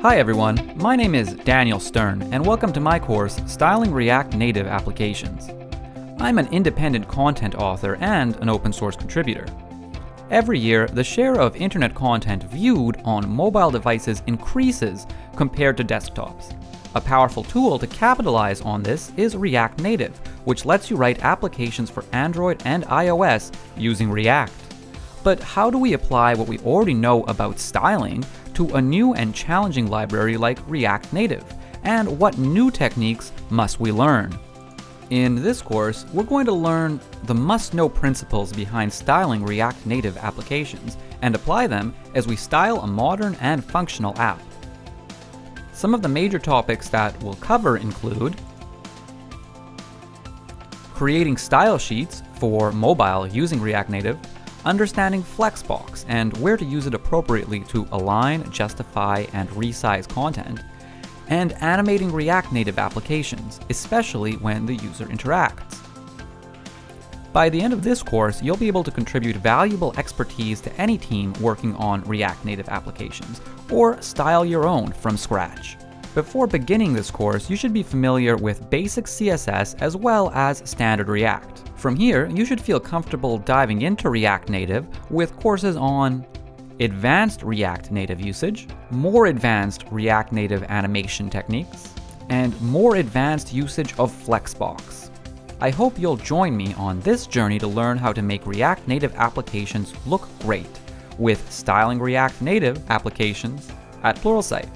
Hi everyone, my name is Daniel Stern and welcome to my course, Styling React Native Applications. I'm an independent content author and an open source contributor. Every year, the share of internet content viewed on mobile devices increases compared to desktops. A powerful tool to capitalize on this is React Native, which lets you write applications for Android and iOS using React. But how do we apply what we already know about styling to a new and challenging library like React Native? And what new techniques must we learn? In this course, we're going to learn the must-know principles behind styling React Native applications and apply them as we style a modern and functional app. Some of the major topics that we'll cover include creating style sheets for mobile using React Native, understanding Flexbox and where to use it appropriately to align, justify, and resize content, and animating React Native applications, especially when the user interacts. By the end of this course, you'll be able to contribute valuable expertise to any team working on React Native applications, or style your own from scratch. Before beginning this course, you should be familiar with basic CSS as well as standard React. From here, you should feel comfortable diving into React Native with courses on advanced React Native usage, more advanced React Native animation techniques, and more advanced usage of Flexbox. I hope you'll join me on this journey to learn how to make React Native applications look great with styling React Native applications at Pluralsight.